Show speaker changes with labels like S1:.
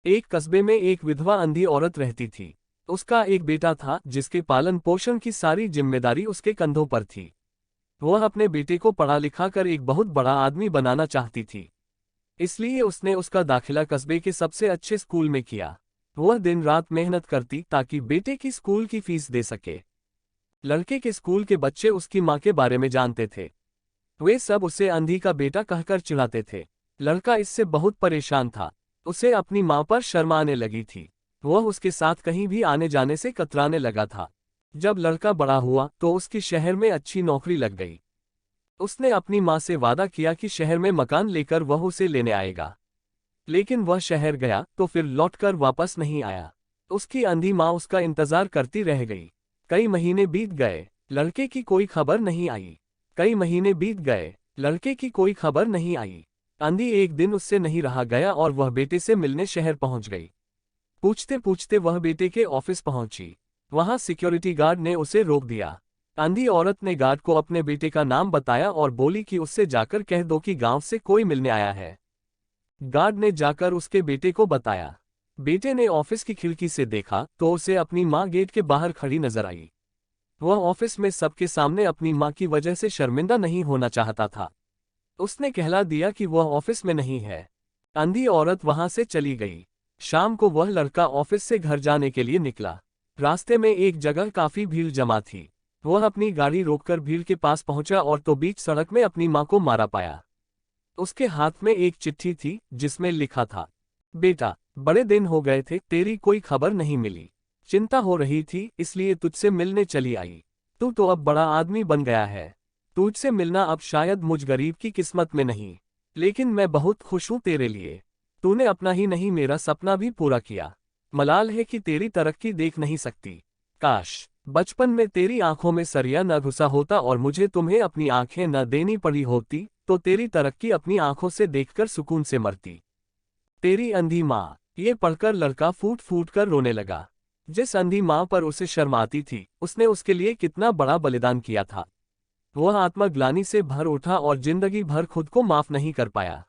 S1: एक कस्बे में एक विधवा अंधी औरत रहती थी। उसका एक बेटा था जिसके पालन पोषण की सारी जिम्मेदारी उसके कंधों पर थी। वह अपने बेटे को पढ़ा लिखा कर एक बहुत बड़ा आदमी बनाना चाहती थी। इसलिए उसने उसका दाखिला कस्बे के सबसे अच्छे स्कूल में किया। वह दिन रात मेहनत करती ताकि बेटे की स्कूल की फीस दे सके। लड़के के स्कूल के बच्चे उसकी माँ के बारे में जानते थे। वे सब उसे अंधी का बेटा कहकर चिढ़ाते थे। लड़का इससे बहुत परेशान था। उसे अपनी माँ पर शर्म आने लगी थी। वह उसके साथ कहीं भी आने जाने से कतराने लगा था। जब लड़का बड़ा हुआ तो उसकी शहर में अच्छी नौकरी लग गई। उसने अपनी माँ से वादा किया कि शहर में मकान लेकर वह उसे लेने आएगा। लेकिन वह शहर गया तो फिर लौटकर वापस नहीं आया। उसकी अंधी माँ उसका इंतजार करती रह गई। कई महीने बीत गए, लड़के की कोई खबर नहीं आई। कई महीने बीत गए, लड़के की कोई खबर नहीं आई। अंधी एक दिन उससे नहीं रहा गया और वह बेटे से मिलने शहर पहुंच गई। पूछते पूछते वह बेटे के ऑफिस पहुंची। वहां सिक्योरिटी गार्ड ने उसे रोक दिया। अंधी औरत ने गार्ड को अपने बेटे का नाम बताया और बोली कि उससे जाकर कह दो कि गांव से कोई मिलने आया है। गार्ड ने जाकर उसके बेटे को बताया। बेटे ने ऑफिस की खिड़की से देखा तो उसे अपनी माँ गेट के बाहर खड़ी नजर आई। वह ऑफिस में सबके सामने अपनी माँ की वजह से शर्मिंदा नहीं होना चाहता था। उसने कहला दिया कि वह ऑफिस में नहीं है। अंधी औरत वहां से चली गई। शाम को वह लड़का ऑफिस से घर जाने के लिए निकला। रास्ते में एक जगह काफी भीड़ जमा थी। वह अपनी गाड़ी रोककर भीड़ के पास पहुंचा और तो बीच सड़क में अपनी माँ को मारा पाया। उसके हाथ में एक चिट्ठी थी जिसमें लिखा था, बेटा, बड़े दिन हो गए थे, तेरी कोई खबर नहीं मिली। चिंता हो रही थी इसलिए तुझसे मिलने चली आई। तू तो अब बड़ा आदमी बन गया है। तुझसे मिलना अब शायद मुझ गरीब की किस्मत में नहीं, लेकिन मैं बहुत खुश हूं तेरे लिए। तूने अपना ही नहीं मेरा सपना भी पूरा किया। मलाल है कि तेरी तरक्की देख नहीं सकती। काश बचपन में तेरी आंखों में सरिया न घुसा होता और मुझे तुम्हें अपनी आंखें न देनी पड़ी होती तो तेरी तरक्की अपनी आंखों से देखकर सुकून से मरती। तेरी अंधी माँ। ये पढ़कर लड़का फूट फूट कर रोने लगा। जिस अंधी माँ पर उसे शर्म आती थी उसने उसके लिए कितना बड़ा बलिदान किया था। वह आत्मग्लानि से भर उठा और जिंदगी भर खुद को माफ नहीं कर पाया।